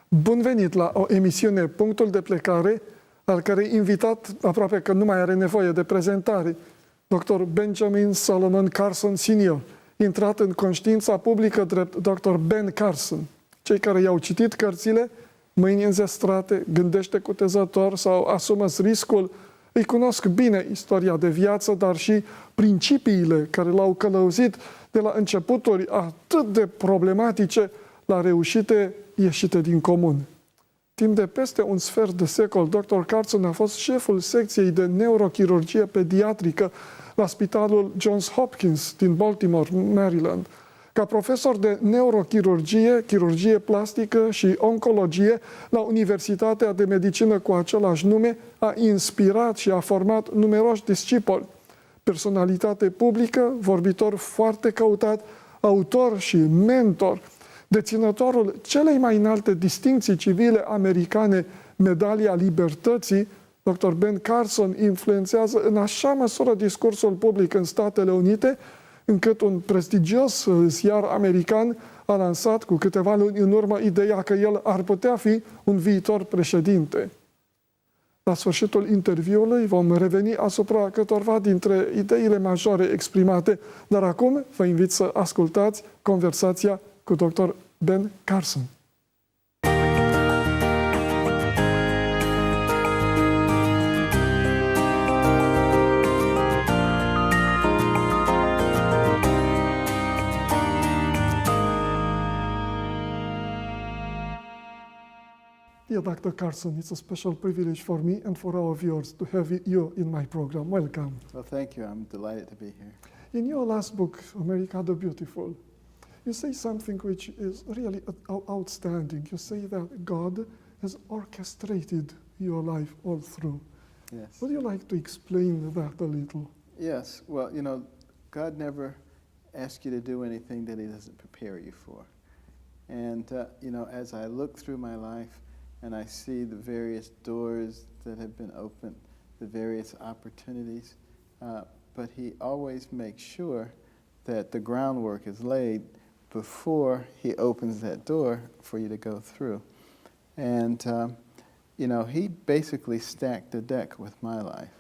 Bun venit la o emisiune Punctul de plecare, al cărei invitat aproape că nu mai are nevoie de prezentare, Dr. Benjamin Solomon Carson Sr., intrat în conștiința publică drept Dr. Ben Carson. Cei care i-au citit cărțile, Mâini înzestrate, Gândește cutezător sau Asumă-ți riscul, îi cunosc bine istoria de viață, dar și principiile care l-au călăuzit de la începuturi atât de problematice la reușite ieșite din comun. Timp de peste un sfert de secol, Dr. Carson a fost șeful secției de neurochirurgie pediatrică la Spitalul Johns Hopkins din Baltimore, Maryland. Ca profesor de neurochirurgie, chirurgie plastică și oncologie la Universitatea de Medicină cu același nume, a inspirat și a format numeroși discipoli. Personalitate publică, vorbitor foarte căutat, autor și mentor, deținătorul celei mai înalte distincții civile americane, Medalia Libertății, Dr. Ben Carson influențează în așa măsură discursul public în Statele Unite, încât un prestigios ziar american a lansat cu câteva luni în urmă ideea că el ar putea fi un viitor președinte. La sfârșitul interviului vom reveni asupra câtorva dintre ideile majore exprimate, dar acum vă invit să ascultați conversația cu Dr. Ben Carson. Dear Dr. Carson, it's a special privilege for me and for our viewers to have you in my program. Welcome. Well, thank you. I'm delighted to be here. In your last book, America the Beautiful, you say something which is really outstanding. You say that God has orchestrated your life all through. Yes. Would you like to explain that a little? Yes. Well, you know, God never asks you to do anything that He doesn't prepare you for. And, you know, as I look through my life and I see the various doors that have been opened, the various opportunities, but He always makes sure that the groundwork is laid before He opens that door for you to go through. And, you know, He basically stacked the deck with my life,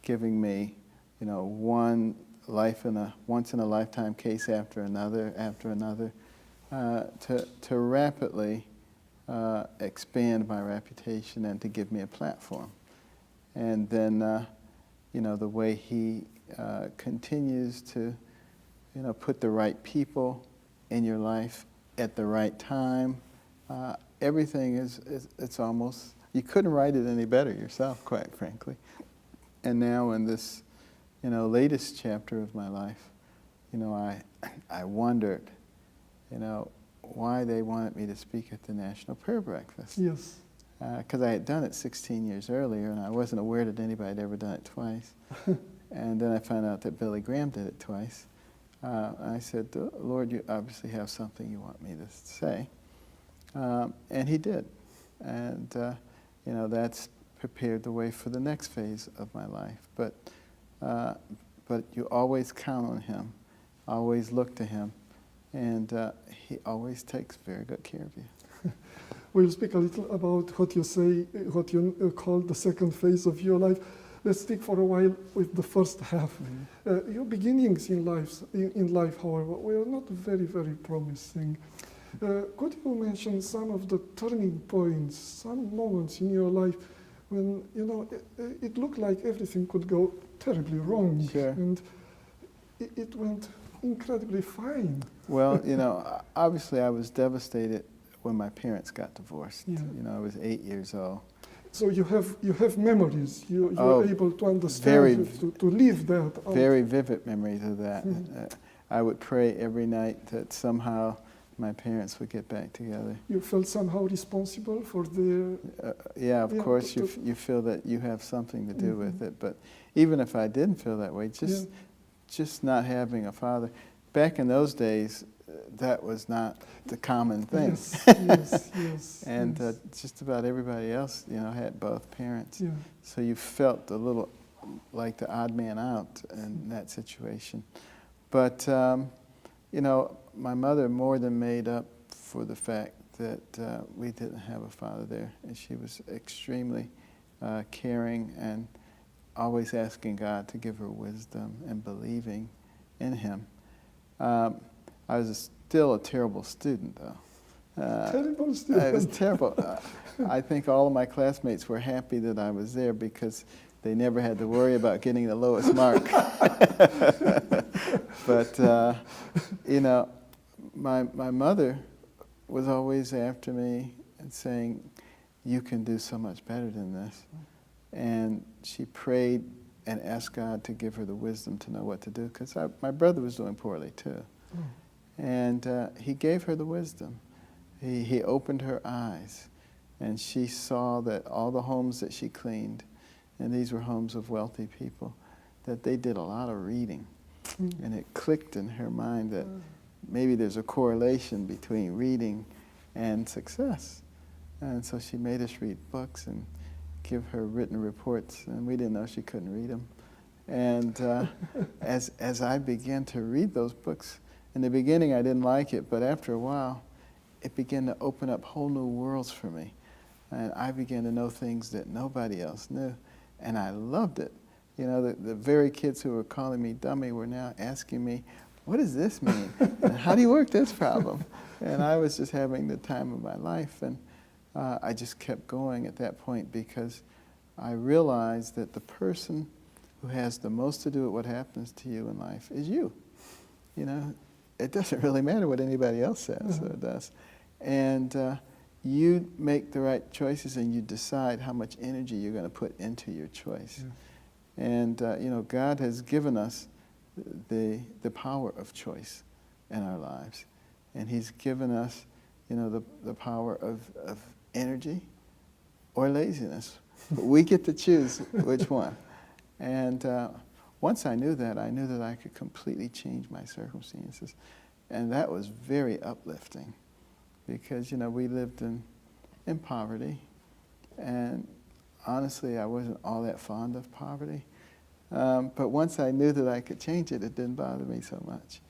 giving me, you know, one life in a once-in-a-lifetime case after another, to rapidly expand my reputation and to give me a platform. And then, you know, the way He continues to, you know, put the right people in your life at the right time. Everything it's almost, you couldn't write it any better yourself, quite frankly. And now in this, you know, latest chapter of my life, you know, I wondered, you know, why they wanted me to speak at the National Prayer Breakfast. Yes. Because I had done it 16 years earlier, and I wasn't aware that anybody had ever done it twice. And then I found out that Billy Graham did it twice. I said, Lord, you obviously have something you want me to say. And He did. And, you know, that's prepared the way for the next phase of my life. But you always count on Him, always look to Him, and He always takes very good care of you. We'll speak a little about what you say, what you call the second phase of your life. Let's stick for a while with the first half. Mm-hmm. Your beginnings in life, however, were not very, very promising. Could you mention some of the turning points, some moments in your life when, you know, it looked like everything could go terribly wrong, Sure. and it went incredibly fine? Well, you know, obviously I was devastated when my parents got divorced. Yeah. You know, I was 8 years old. So you have memories. You're able to understand, to live that out. Very vivid memories of that. Mm-hmm. I would pray every night that somehow my parents would get back together. You felt somehow responsible for their... Yeah, of course, you feel that you have something to do with it. But even if I didn't feel that way, just not having a father. Back in those days, that was not the common thing. Yes. And just about everybody else, you know, had both parents. Yeah. So you felt a little like the odd man out in that situation. But, you know, my mother more than made up for the fact that we didn't have a father there, and she was extremely caring and always asking God to give her wisdom and believing in Him. I was still a terrible student, though. Terrible student. It was terrible. I think all of my classmates were happy that I was there because they never had to worry about getting the lowest mark. But, you know, my mother was always after me and saying, you can do so much better than this. And she prayed and asked God to give her the wisdom to know what to do, because my brother was doing poorly too. And He gave her the wisdom. He opened her eyes, and she saw that all the homes that she cleaned, and these were homes of wealthy people, that they did a lot of reading. And it clicked in her mind that maybe there's a correlation between reading and success. And so she made us read books and give her written reports, and we didn't know she couldn't read them. And as I began to read those books, in the beginning I didn't like it, but after a while, it began to open up whole new worlds for me. And I began to know things that nobody else knew, and I loved it. You know, the very kids who were calling me dummy were now asking me, what does this mean? And how do you work this problem? And I was just having the time of my life, and I just kept going at that point because I realized that the person who has the most to do with what happens to you in life is you. You know, it doesn't really matter what anybody else says, it does. And you make the right choices and you decide how much energy you're going to put into your choice. And, you know, God has given us the power of choice in our lives. And He's given us, you know, the power of energy or laziness. We get to choose which one. And once I knew that I could completely change my circumstances. And that was very uplifting because, you know, we lived in poverty. And honestly, I wasn't all that fond of poverty. But once I knew that I could change it, it didn't bother me so much.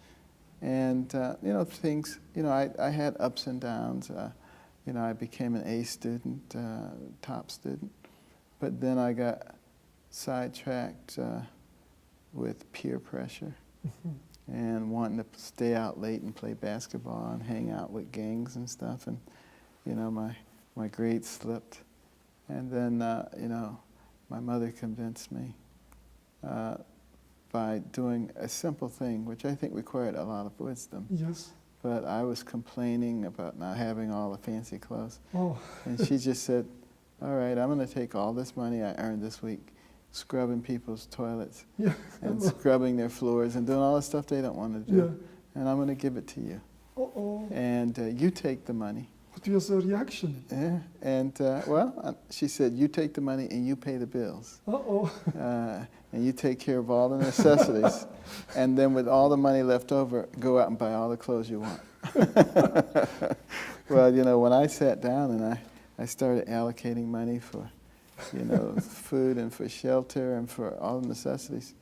And, you know, things, you know, I had ups and downs. You know, I became an A student, top student. But then I got sidetracked with peer pressure and wanting to stay out late and play basketball and hang out with gangs and stuff. And, you know, my grades slipped. And then, you know, my mother convinced me by doing a simple thing, which I think required a lot of wisdom. Yes. But I was complaining about not having all the fancy clothes. Oh. And she just said, all right, I'm going to take all this money I earned this week scrubbing people's toilets and scrubbing their floors and doing all the stuff they don't want to do. And I'm going to give it to you. And you take the money. What was the reaction? Yeah. And, well, she said, you take the money and you pay the bills. And you take care of all the necessities. And then with all the money left over, go out and buy all the clothes you want. Well, you know, when I sat down and I started allocating money for, you know, food and for shelter and for all the necessities.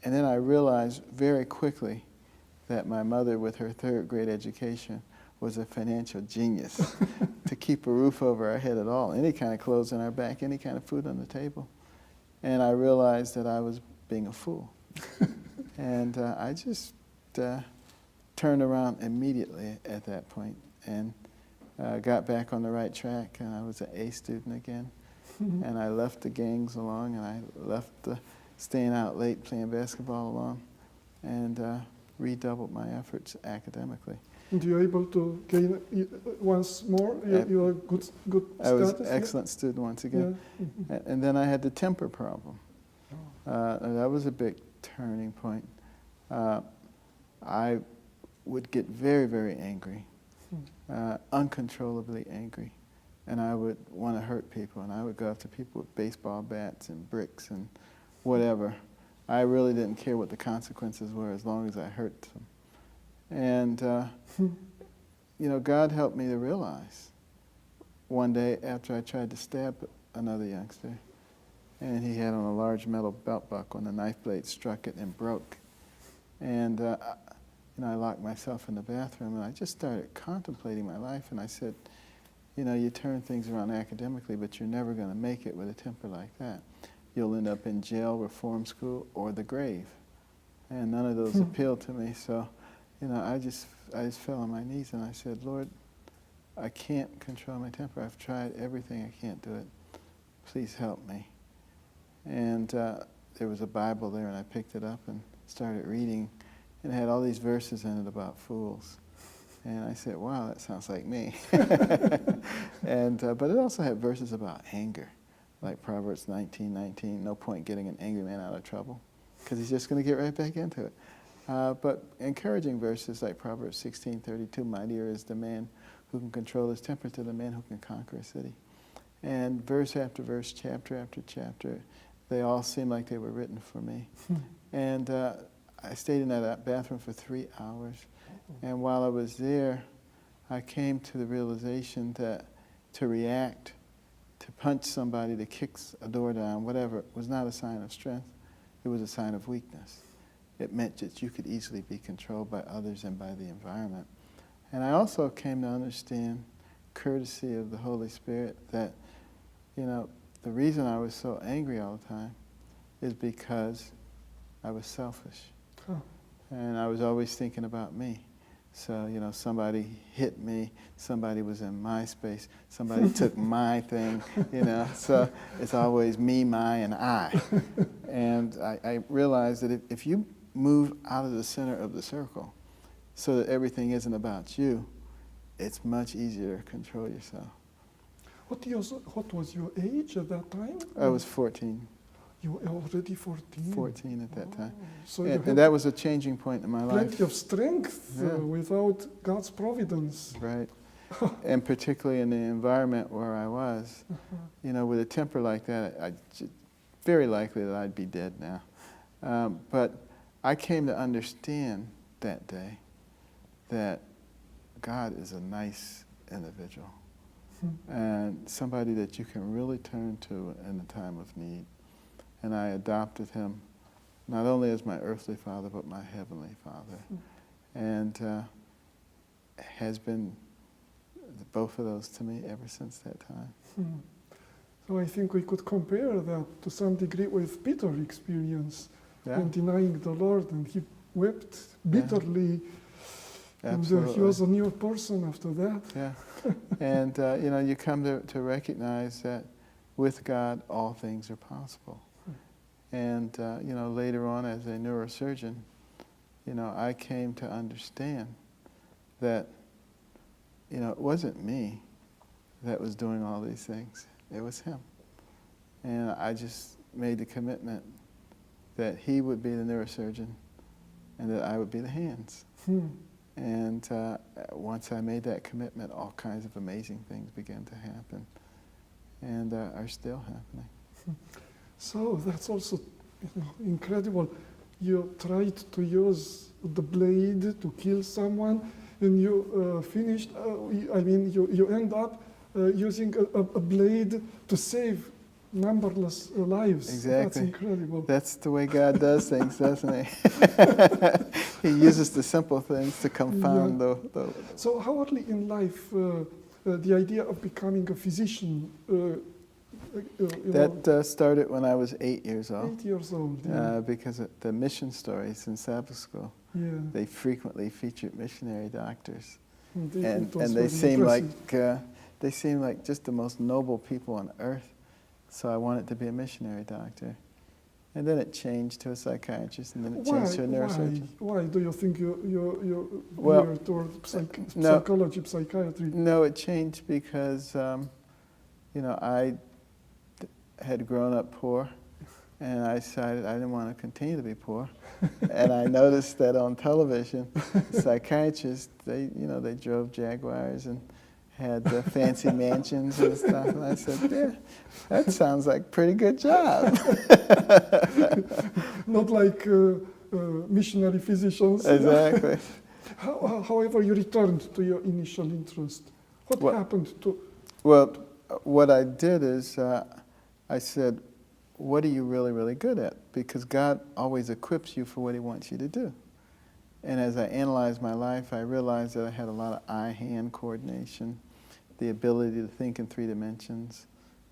And then I realized very quickly that my mother, with her third grade education, was a financial genius to keep a roof over our head at all, any kind of clothes on our back, any kind of food on the table. And I realized that I was being a fool. And I just turned around immediately at that point and got back on the right track, and I was an A student again. And I left the gangs along, and I left staying out late playing basketball along, and redoubled my efforts academically. And you were able to gain once more your good status? I was an excellent student once again. And then I had the temper problem. That was a big turning point. I would get very, very angry, uncontrollably angry. And I would want to hurt people, and I would go after people with baseball bats and bricks and whatever. I really didn't care what the consequences were as long as I hurt them. And, you know, God helped me to realize one day after I tried to stab another youngster, and he had on a large metal belt buckle, and the knife blade struck it and broke. And I locked myself in the bathroom and I just started contemplating my life, and I said, you turn things around academically, but you're never going to make it with a temper like that. You'll end up in jail, reform school, or the grave. And none of those appealed to me, so I just fell on my knees and I said, Lord, I can't control my temper. I've tried everything. I can't do it. Please help me. And there was a Bible there, and I picked it up and started reading, and it had all these verses in it about fools. And I said, wow, that sounds like me. But it also had verses about anger, like Proverbs 19:19, no point getting an angry man out of trouble, because he's just going to get right back into it. But encouraging verses like Proverbs 16:32, mightier is the man who can control his temper to the man who can conquer a city. And verse after verse, chapter after chapter, they all seemed like they were written for me. And I stayed in that bathroom for 3 hours. And while I was there, I came to the realization that to react, to punch somebody, to kick a door down, whatever, was not a sign of strength. It was a sign of weakness. It meant that you could easily be controlled by others and by the environment. And I also came to understand, courtesy of the Holy Spirit, that, the reason I was so angry all the time is because I was selfish. And I was always thinking about me. So, somebody hit me, somebody was in my space, somebody took my thing, so it's always me, my, and I. And I realized that if you move out of the center of the circle so that everything isn't about you, it's much easier to control yourself. What was your age at that time? I was 14. You were already 14? 14 at that time. So and that was a changing point in my life. Plenty of strength without God's providence. Right. And particularly in the environment where I was, with a temper like that, very likely that I'd be dead now. But I came to understand that day that God is a nice individual and somebody that you can really turn to in a time of need. And I adopted him not only as my earthly father, but my heavenly father. And has been both of those to me ever since that time. So I think we could compare that to some degree with Peter's experience in denying the Lord, and he wept bitterly. And he was a new person after that. Yeah. And you come to recognize that with God all things are possible. And later on as a neurosurgeon, I came to understand that it wasn't me that was doing all these things. It was him. And I just made the commitment that he would be the neurosurgeon and that I would be the hands. And once I made that commitment, all kinds of amazing things began to happen and are still happening. So that's also incredible. You tried to use the blade to kill someone, and you finished, you end up using a blade to save numberless lives. Exactly. That's incredible. That's the way God does things, doesn't he? He uses the simple things to confound the... So how early in life the idea of becoming a physician? That started when I was 8 years old. 8 years old, yeah. Because the mission stories in Sabbath school, they frequently featured missionary doctors. And they seem like just the most noble people on earth. So I wanted to be a missionary doctor. And then it changed to a psychiatrist, and then it changed to a neurosurgeon. Why do you think you're weird toward psychology, psychiatry? No, it changed because, I had grown up poor, and I decided I didn't want to continue to be poor. And I noticed that on television, psychiatrists, they drove Jaguars and had fancy mansions and stuff. And I said, yeah, that sounds like a pretty good job. Not like missionary physicians. Exactly. However, you returned to your initial interest. What happened to... Well, what I did is I said, what are you really, really good at? Because God always equips you for what he wants you to do. And as I analyzed my life, I realized that I had a lot of eye-hand coordination, the ability to think in 3 dimensions.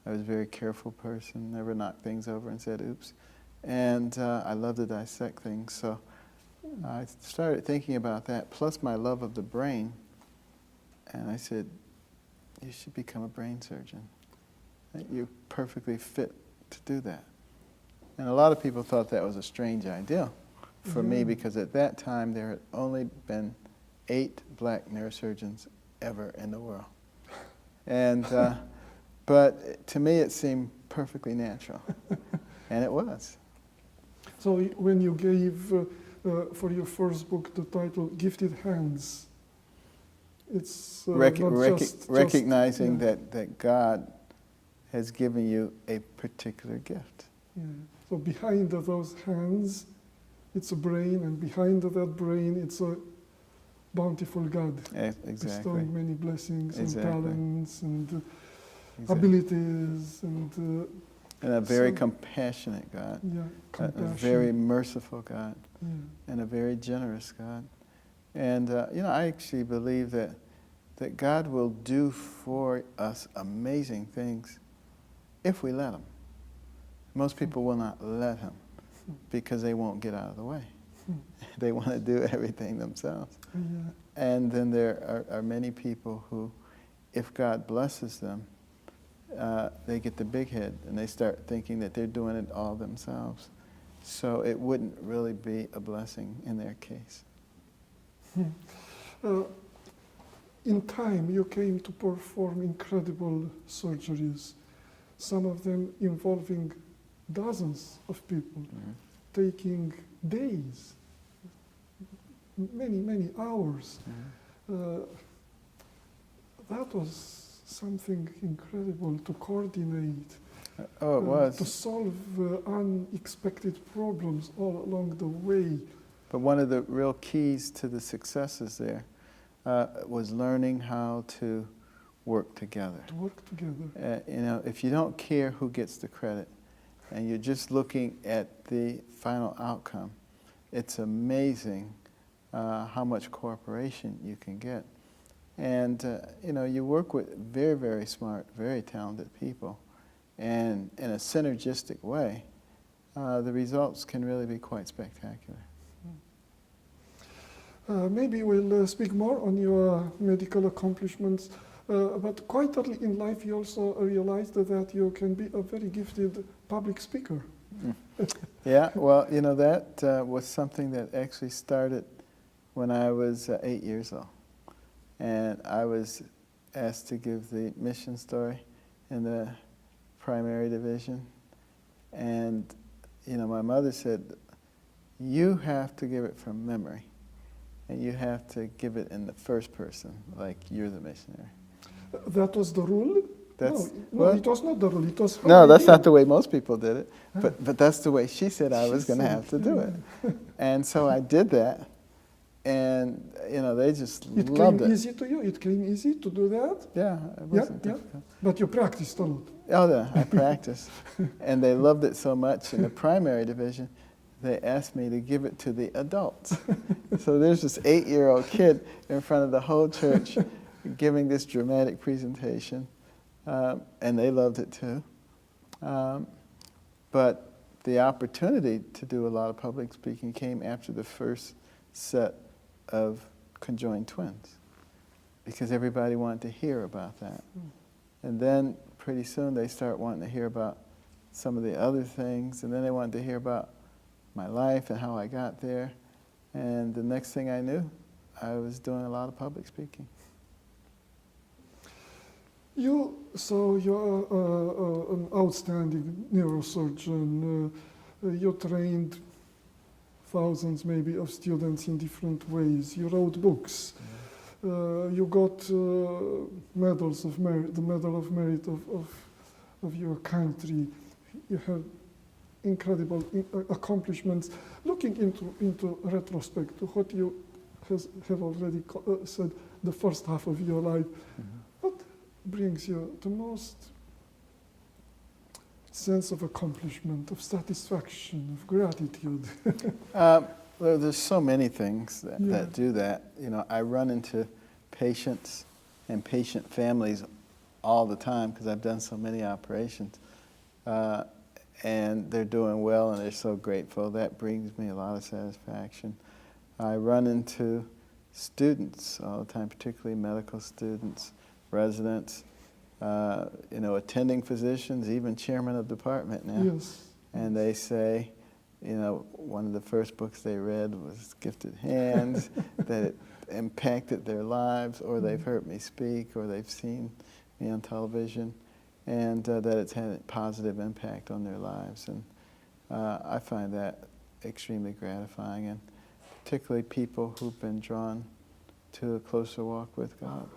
I was a very careful person, never knocked things over and said, oops. And I love to dissect things. So I started thinking about that, plus my love of the brain. And I said, you should become a brain surgeon. You're perfectly fit to do that. And a lot of people thought that was a strange idea for me, because at that time there had only been 8 black neurosurgeons ever in the world. And, but to me it seemed perfectly natural. And it was. So when you gave for your first book the title Gifted Hands, it's recognizing that God has given you a particular gift. Yeah. So behind those hands, it's a brain, and behind that brain, it's a bountiful God. Exactly. Bestowing many blessings and talents and abilities and a very compassionate God. Yeah, a very merciful God. Yeah. And a very generous God. And you know, I actually believe that God will do for us amazing things if we let Him. Most people will not let Him because they won't get out of the way. They want to do everything themselves. Yeah. And then there are many people who, if God blesses them, they get the big head and they start thinking that they're doing it all themselves. So it wouldn't really be a blessing in their case. In time, you came to perform incredible surgeries, some of them involving dozens of people, taking days, many hours. That was something incredible to coordinate. Oh, it was. To solve unexpected problems all along the way. But one of the real keys to the successes there was learning how to work together. To work together. You know, if you don't care who gets the credit, and you're just looking at the final outcome, it's amazing how much cooperation you can get. And you know, you work with very, very smart, very talented people, and in a synergistic way, the results can really be quite spectacular. Maybe we'll speak more on your medical accomplishments, but quite early in life you also realized that you can be a very gifted public speaker. Yeah, well, you know, that was something that actually started when I was 8 years old. And I was asked to give the mission story in the primary division. And, you know, my mother said, you have to give it from memory. And you have to give it in the first person, like you're the missionary. That was the rule? No, it was not the rule. It was no, that's not the way most people did it. But that's the way she said I was going to have to do it. And so I did that. And, you know, they just loved it. It came easy to you? It came easy to do that? Yeah, it wasn't difficult. But you practiced a lot. Oh, yeah, I practiced. And they loved it so much in the primary division, they asked me to give it to the adults. So there's this 8-year-old kid in front of the whole church giving this dramatic presentation, and they loved it too. But the opportunity to do a lot of public speaking came after the first set of conjoined twins, because everybody wanted to hear about that. And then pretty soon they start wanting to hear about some of the other things, and then they wanted to hear about my life and how I got there. And the next thing I knew, I was doing a lot of public speaking. You're an outstanding neurosurgeon. You trained thousands maybe of students in different ways. You wrote books. You got medals of merit, the Medal of Merit of your country. You have incredible accomplishments. Looking into retrospect to what you have already said, the first half of your life, what brings you the most sense of accomplishment, of satisfaction, of gratitude? Well, there's so many things that, Yeah. that do that. You know, I run into patients and patient families all the time because I've done so many operations. And they're doing well and they're so grateful. That brings me a lot of satisfaction. I run into students all the time, particularly medical students, residents, you know, attending physicians, even chairman of department now. Yes. And they say, you know, one of the first books they read was Gifted Hands, that it impacted their lives, or they've heard me speak, or they've seen me on television, and that it's had a positive impact on their lives. And I find that extremely gratifying, and particularly people who've been drawn to a closer walk with God.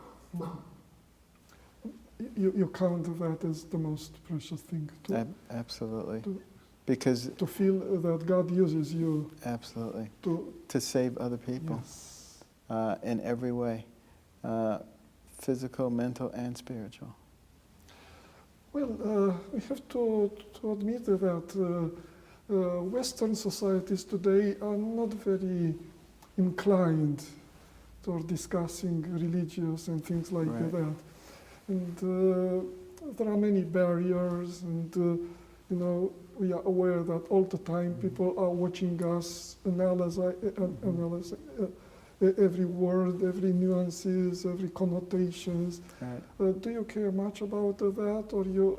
You count that as the most precious thing, Absolutely. to- Because to feel that God uses you absolutely to, to save other people yes. in every way, physical, mental, and spiritual. Well, we have to admit that Western societies today are not very inclined toward discussing religious and things like Right. that. And there are many barriers, and you know, we are aware that all the time people are watching us analyze every word, every nuances, every connotations. Right. Do you care much about that, or your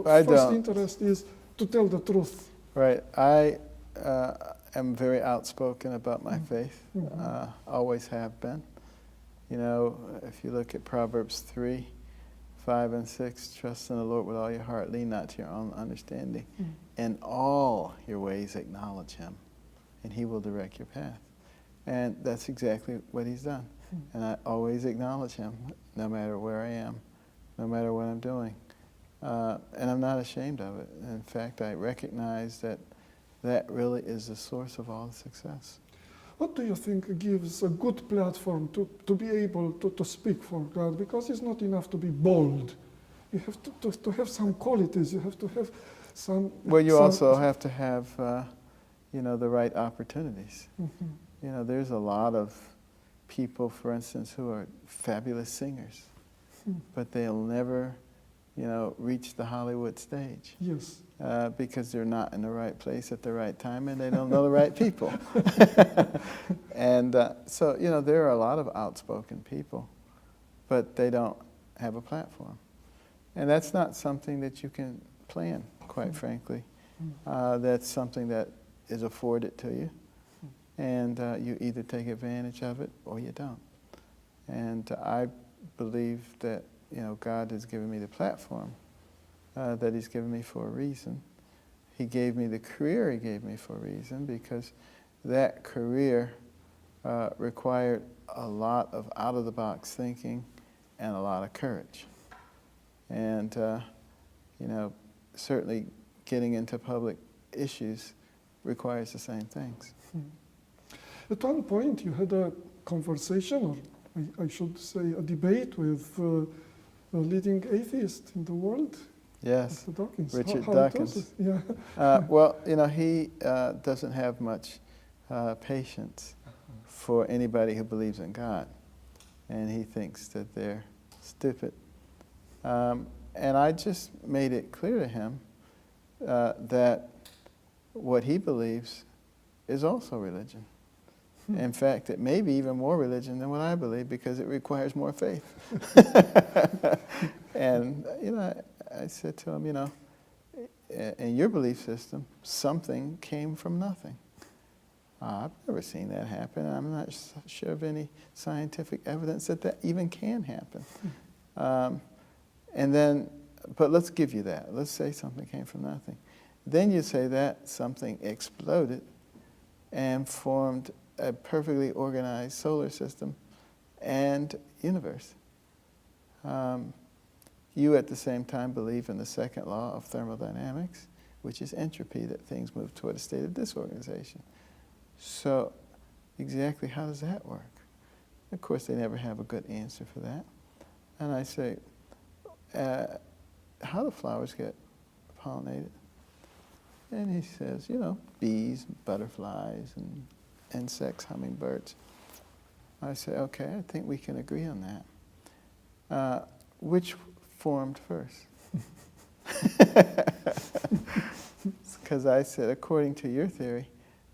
I first don't. interest is to tell the truth? Right. I am very outspoken about my faith. Mhm. Always have been. You know, if you look at Proverbs 3, 5 and 6, trust in the Lord with all your heart, lean not to your own understanding. In all your ways acknowledge him, and he will direct your path. And that's exactly what he's done. And I always acknowledge him, no matter where I am, no matter what I'm doing. And I'm not ashamed of it. In fact, I recognize that that really is the source of all the success. What do you think gives a good platform to be able to speak for God? Because it's not enough to be bold. You have to have some qualities. You have to have some... Well, you some, also have to have, you know, the right opportunities. Mhm. You know, there's a lot of people, for instance, who are fabulous singers, but they'll never, you know, reach the Hollywood stage. Yes. Because they're not in the right place at the right time and they don't know the right people. And so, you know, there are a lot of outspoken people, but they don't have a platform. And that's not something that you can plan, quite frankly. That's something that is afforded to you. And you either take advantage of it or you don't. And I believe that, you know, God has given me the platform that he's given me for a reason. He gave me the career he gave me for a reason, because that career required a lot of out-of-the-box thinking and a lot of courage. And, you know, certainly getting into public issues requires the same things. At one point, you had a conversation, or I should say a debate with a leading atheist in the world. Yes, Mr. Dawkins. Richard How Dawkins. it was? Yeah. Well, you know, he doesn't have much patience for anybody who believes in God. And he thinks that they're stupid. And I just made it clear to him that what he believes is also religion. In fact, it may be even more religion than what I believe, because it requires more faith. And, you know, I said to him, you know, in your belief system, something came from nothing. I've never seen that happen. I'm not sure of any scientific evidence that that even can happen. And then, but let's give you that. Let's say something came from nothing. Then you say that something exploded and formed a perfectly organized solar system and universe. You at the same time believe in the second law of thermodynamics, which is entropy, that things move toward a state of disorganization. So exactly how does that work? Of course, they never have a good answer for that. And I say, how do flowers get pollinated? And he says, you know, bees, butterflies, and insects, hummingbirds. I say, okay, I think we can agree on that. Which formed first? Because I said, according to your theory,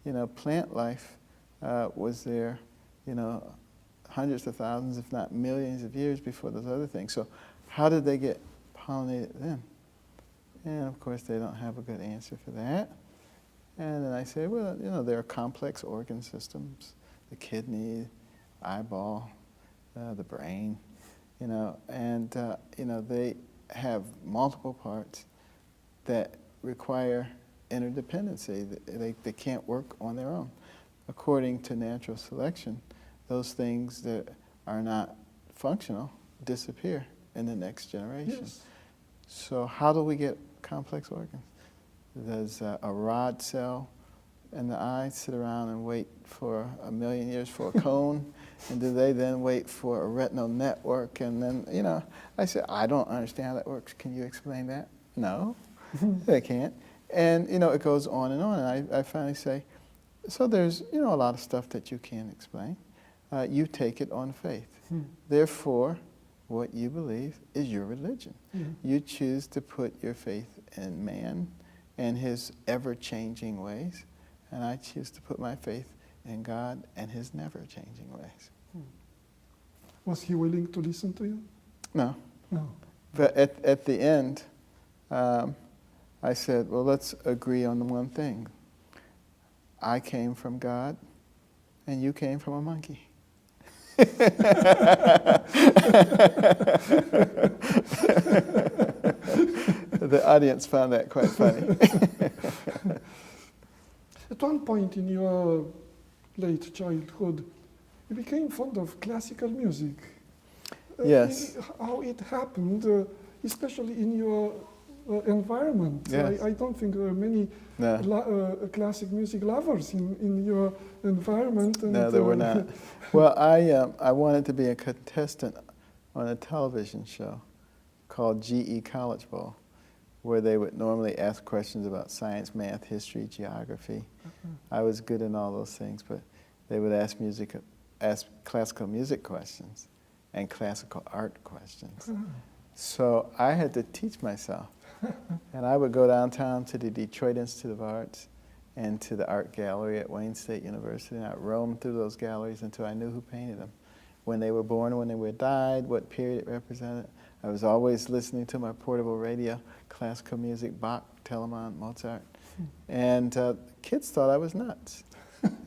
you know, plant life was there, you know, hundreds of thousands, if not millions of years before those other things. So how did they get pollinated then? And of course, they don't have a good answer for that. And then I say, well, you know, there are complex organ systems, the kidney, eyeball, the brain, you know, and, you know, they have multiple parts that require interdependency. They can't work on their own. According to natural selection, those things that are not functional disappear in the next generation. Yes. So how do we get complex organs? Does a rod cell in the eye sit around and wait for 1 million years for a cone? And do they then wait for a retinal network? And then, you know, I said, I don't understand how that works. Can you explain that? No, they can't. And, you know, it goes on. And I finally say, so there's, you know, a lot of stuff that you can't explain. You take it on faith. Therefore, what you believe is your religion. You choose to put your faith in man and his ever-changing ways, and I choose to put my faith in God and his never-changing ways. Was he willing to listen to you? No. No. But at the end, I said, well, let's agree on the one thing. I came from God, and you came from a monkey. The audience found that quite funny. At one point in your late childhood, you became fond of classical music. Yes. How it happened, especially in your environment. Yes. I don't think there are many classic music lovers in your environment. And, no, there were not. Well, I wanted to be a contestant on a television show called GE College Bowl, where they would normally ask questions about science, math, history, geography. I was good in all those things, but they would ask classical music questions and classical art questions. So I had to teach myself. And I would go downtown to the Detroit Institute of Arts and to the art gallery at Wayne State University, and I'd roam through those galleries until I knew who painted them, when they were born, when they were died, what period it represented. I was always listening to my portable radio, classical music, Bach, Telemann, Mozart. And kids thought I was nuts.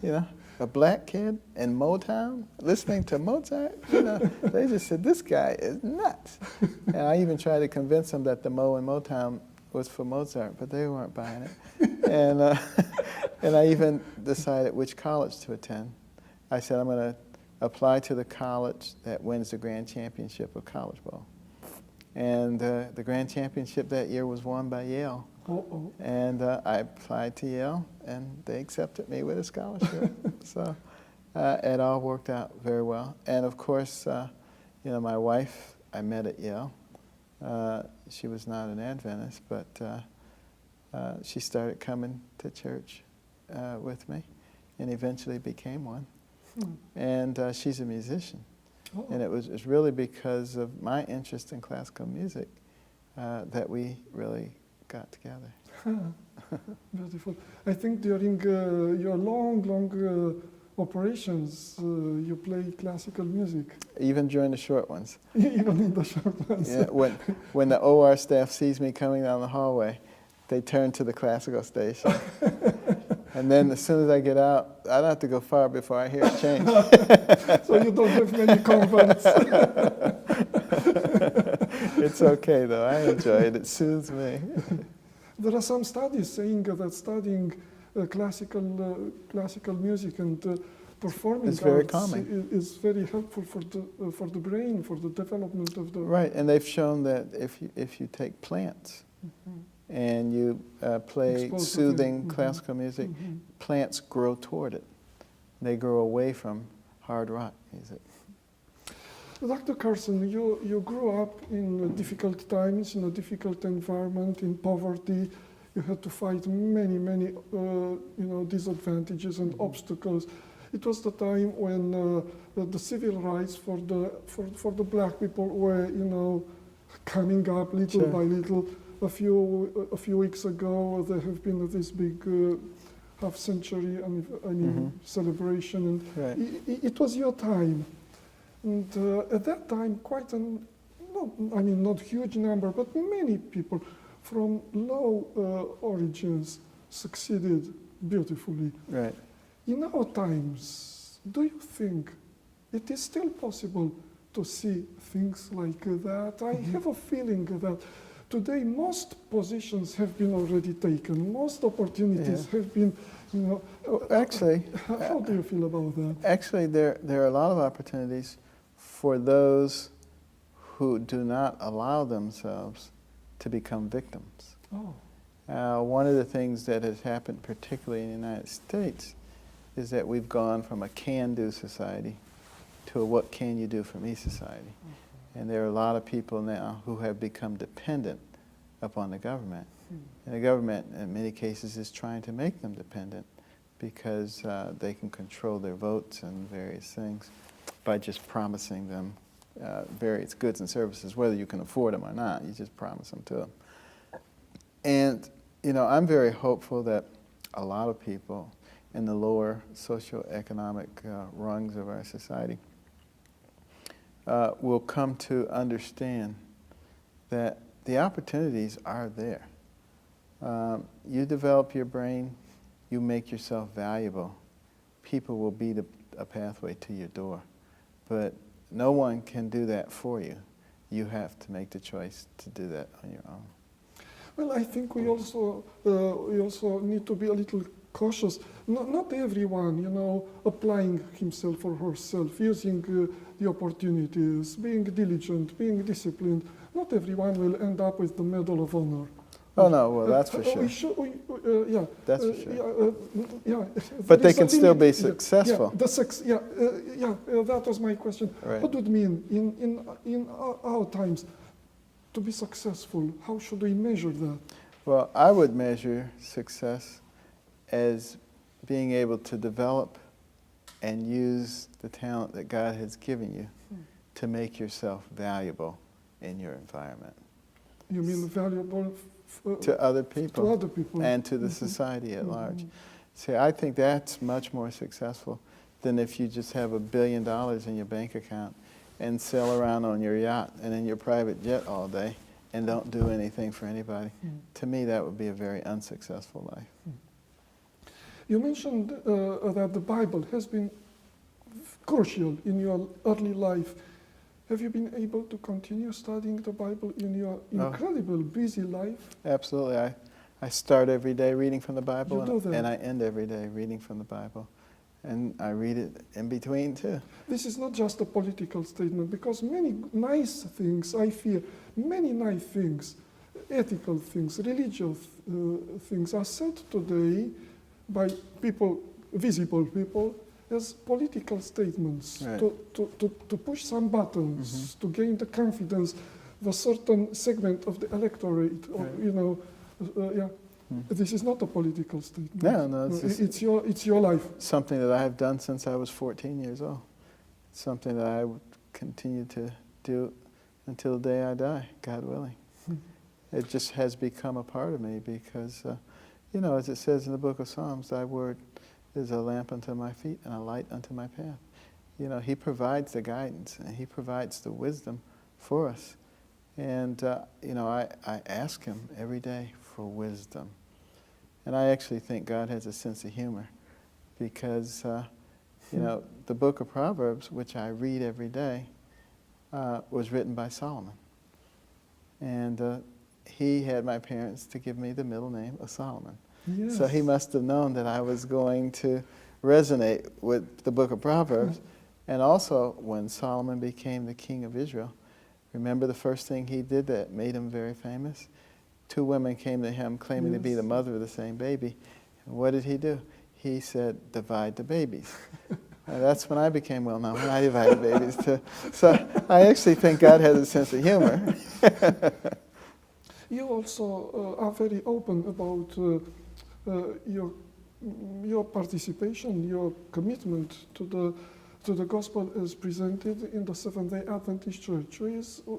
You know, a black kid in Motown listening to Mozart, you know, they just said, this guy is nuts. And I even tried to convince them that the Mo in Motown was for Mozart, but they weren't buying it. And I even decided which college to attend. I said, I'm going to apply to the college that wins the grand championship of College Bowl. And the grand championship that year was won by Yale. And I applied to Yale, and they accepted me with a scholarship. So it all worked out very well. And of course, you know, my wife I met at Yale. She was not an Adventist, but she started coming to church with me, and eventually became one. And she's a musician. And it was really because of my interest in classical music that we really got together. Beautiful. I think during your long operations, you play classical music. Even during the short ones. Even in the short ones. Yeah, when the OR staff sees me coming down the hallway, they turn to the classical station. And then as soon as I get out, I don't have to go far before I hear it change. So you don't have many converts. It's okay though, I enjoy it, it soothes me. There are some studies saying that studying classical music and performing it's very arts calming. Is very helpful for the brain, for the development of the... Right, and they've shown that if you take plants and you play soothing classical music, plants grow toward it. They grow away from hard rock music. Dr. Carson, you grew up in difficult times, in a difficult environment, in poverty. You had to fight many disadvantages and obstacles. It was the time when the civil rights for the black people were, coming up little by little. A few weeks ago, there have been this big half-century celebration, and Right. it was your time. And at that time, not huge number, but many people from low origins succeeded beautifully. Right. In our times, do you think it is still possible to see things like that? I have a feeling that today most positions have been already taken, most opportunities have been, Actually, how do you feel about that? Actually, there are a lot of opportunities for those who do not allow themselves to become victims. Oh. One of the things that has happened, particularly in the United States, is that we've gone from a can-do society to a what can you do for me society. And there are a lot of people now who have become dependent upon the government. And the government, in many cases, is trying to make them dependent because they can control their votes and various things by just promising them various goods and services, whether you can afford them or not. You just promise them to them. And, I'm very hopeful that a lot of people in the lower socioeconomic rungs of our society will come to understand that the opportunities are there. You develop your brain, you make yourself valuable, people will beat a pathway to your door. But no one can do that for you. You have to make the choice to do that on your own. Well, I think we also need to be a little cautious. Not everyone, applying himself or herself, using the opportunities, being diligent, being disciplined. Not everyone will end up with the Medal of Honor. Oh no, well that's for sure. Yeah, that's for sure. Yeah, but they can still be successful. That was my question. Right. What would it mean in our times to be successful? How should we measure that? Well, I would measure success as being able to develop and use the talent that God has given you to make yourself valuable in your environment. You mean valuable to other people, to other people and to the society at large. See, I think that's much more successful than if you just have $1 billion in your bank account and sail around on your yacht and in your private jet all day and don't do anything for anybody. To me, that would be a very unsuccessful life. You mentioned that the Bible has been crucial in your early life. Have you been able to continue studying the Bible in your incredible busy life? Absolutely. I start every day reading from the Bible, and I end every day reading from the Bible. And I read it in between, too. This is not just a political statement, because many nice things, I fear, many nice things, ethical things, religious things are said today by people, visible people, as political statements, right. to push some buttons, to gain the confidence of a certain segment of the electorate, or, This is not a political statement. No, it's your life. Something that I have done since I was 14 years old. Something that I would continue to do until the day I die, God willing. It just has become a part of me because, as it says in the book of Psalms, thy word is a lamp unto my feet and a light unto my path. He provides the guidance and he provides the wisdom for us. And, I ask him every day for wisdom. And I actually think God has a sense of humor because, the book of Proverbs, which I read every day, was written by Solomon. And he had my parents to give me the middle name of Solomon. Yes. So he must have known that I was going to resonate with the book of Proverbs. And also, when Solomon became the king of Israel, remember the first thing he did that made him very famous? 2 women came to him claiming to be the mother of the same baby. And what did he do? He said, divide the babies. And that's when I became well known, when I divided babies too. So I actually think God has a sense of humor. You also are very open about your participation, your commitment to the gospel as presented in the Seventh-day Adventist Church,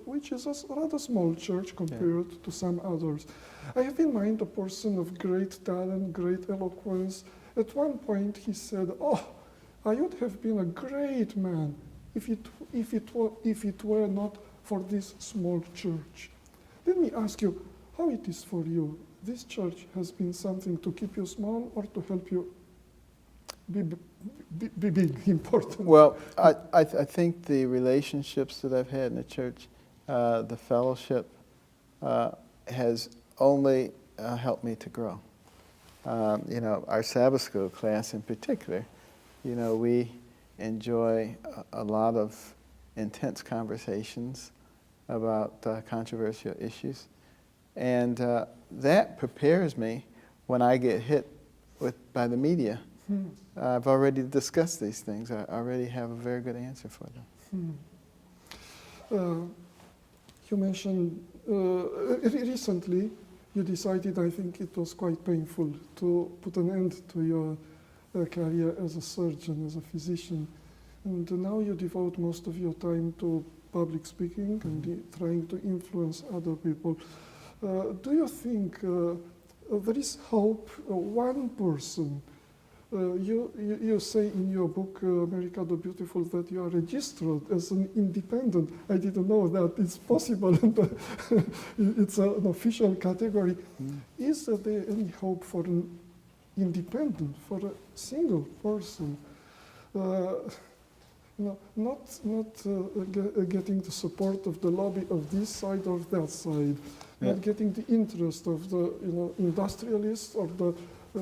which is a rather small church compared to some others. I have in mind a person of great talent, great eloquence. At one point he said, "Oh, I would have been a great man if it were not for this small church." Let me ask you, how it is for you? This church has been something to keep you small or to help you be big, important? Well, I think the relationships that I've had in the church, the fellowship, has only helped me to grow. You know, our Sabbath school class in particular, you know, we enjoy a lot of intense conversations about controversial issues. And that prepares me when I get hit by the media. I've already discussed these things. I already have a very good answer for them. You mentioned recently you decided, I think it was quite painful, to put an end to your career as a surgeon, as a physician. And now you devote most of your time to public speaking and trying to influence other people. Do you think there is hope? One person, you say in your book, America the Beautiful, that you are registered as an independent. I didn't know that it's possible. It's an official category. Is there any hope for an independent, for a single person? Not getting the support of the lobby of this side or that side, not getting the interest of the industrialists or the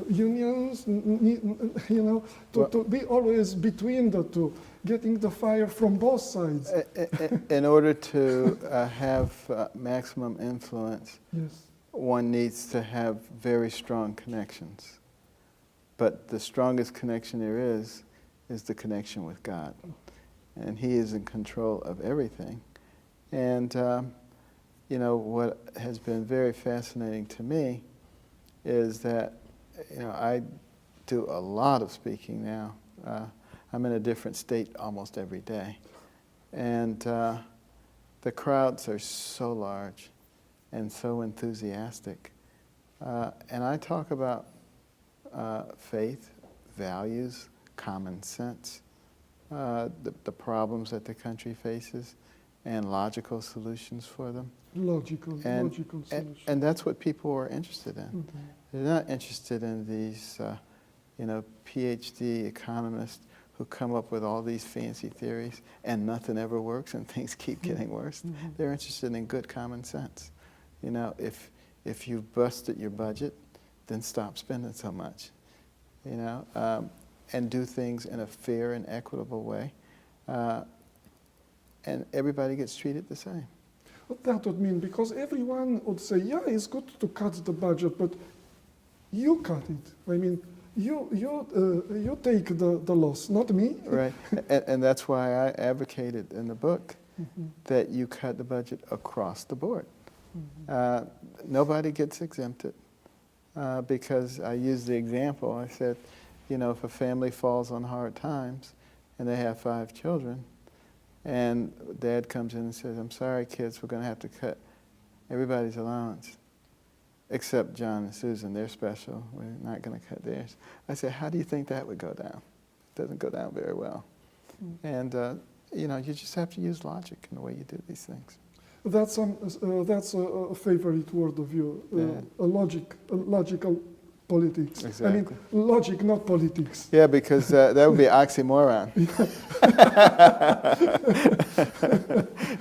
unions, to be always between the two, getting the fire from both sides. In order to have maximum influence, Yes. one needs to have very strong connections. But the strongest connection there is the connection with God. And He is in control of everything. And, you know, what has been very fascinating to me is that, you know, I do a lot of speaking now. I'm in a different state almost every day. And the crowds are so large and so enthusiastic. And I talk about faith, values, common sense, the problems that the country faces, and logical solutions for them. Logical solutions. And that's what people are interested in. They're not interested in these, PhD economists who come up with all these fancy theories and nothing ever works and things keep getting worse. They're interested in good common sense. You know, if you've busted your budget, then stop spending so much. You know, and do things in a fair and equitable way. And everybody gets treated the same. What that would mean, because everyone would say, yeah, it's good to cut the budget, but you cut it. I mean, you take the loss, not me. Right, and that's why I advocated in the book that you cut the budget across the board. Nobody gets exempted because I used the example. I said, you know, if a family falls on hard times and they have 5 children, and dad comes in and says, I'm sorry, kids, we're going to have to cut everybody's allowance, except John and Susan. They're special. We're not going to cut theirs. I said, how do you think that would go down? It doesn't go down very well. And, you know, you just have to use logic in the way you do these things. That's a favorite word of you, logical politics. Exactly. I mean, logic, not politics. Yeah, because that would be oxymoron.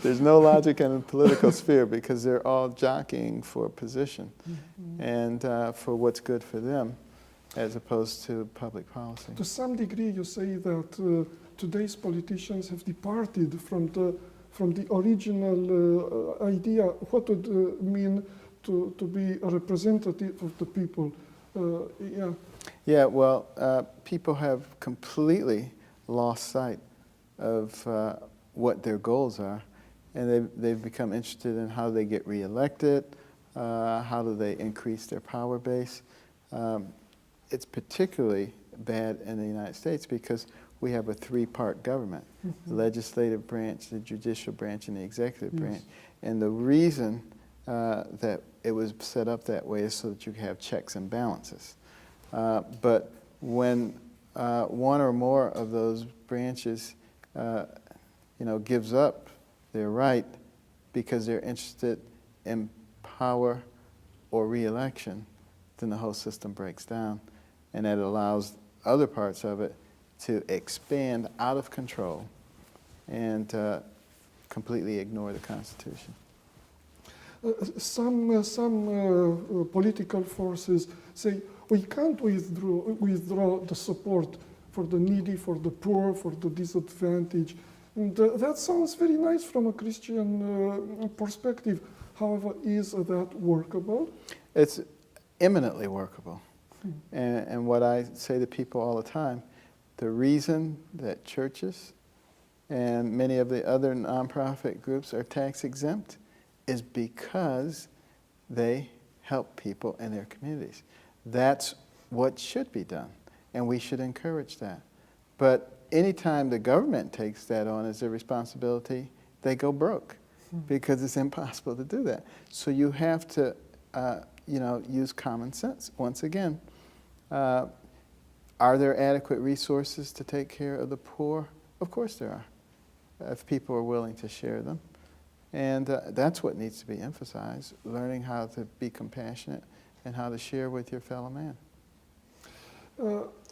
There's no logic in the political sphere because they're all jockeying for position and for what's good for them as opposed to public policy. To some degree, you say that today's politicians have departed from the original idea, what would mean to be a representative of the people. Yeah, well, people have completely lost sight of what their goals are, and they've become interested in how they get reelected, How do they increase their power base? It's particularly bad in the United States because we have a three-part government, the legislative branch, the judicial branch, and the executive branch. And the reason that it was set up that way is so that you have checks and balances. But when one or more of those branches gives up their right because they're interested in power or re-election, then the whole system breaks down, and that allows other parts of it to expand out of control and completely ignore the Constitution. Some political forces say we can't withdraw the support for the needy, for the poor, for the disadvantaged. And that sounds very nice from a Christian perspective. However, is that workable? It's eminently workable. And what I say to people all the time, the reason that churches and many of the other nonprofit groups are tax exempt is because they help people in their communities. That's what should be done, and we should encourage that. But anytime the government takes that on as their responsibility, they go broke because it's impossible to do that. So you have to, use common sense. Once again, are there adequate resources to take care of the poor? Of course there are, if people are willing to share them. And that's what needs to be emphasized, learning how to be compassionate and how to share with your fellow man.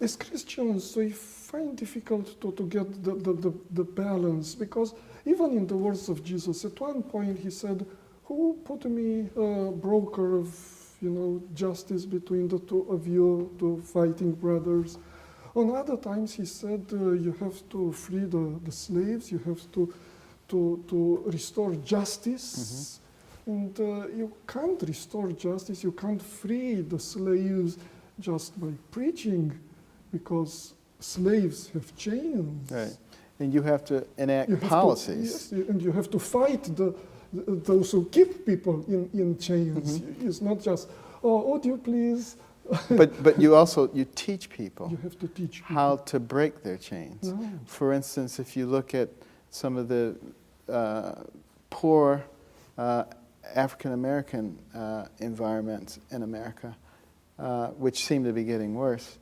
As Christians, we find difficult to get the balance, because even in the words of Jesus, at one point he said, "Who put me a broker of justice between the two of you, two fighting brothers?" On other times he said, "You have to free the slaves, you have to restore justice." And you can't restore justice, you can't free the slaves just by preaching, because slaves have chains. Right. And you have to enact policies. And you have to fight those who keep people in chains. It's not just, oh, would you please? But you teach people, you have to teach people how to break their chains. Yeah. For instance, if you look at some of the poor African American environments in America, which seem to be getting worse,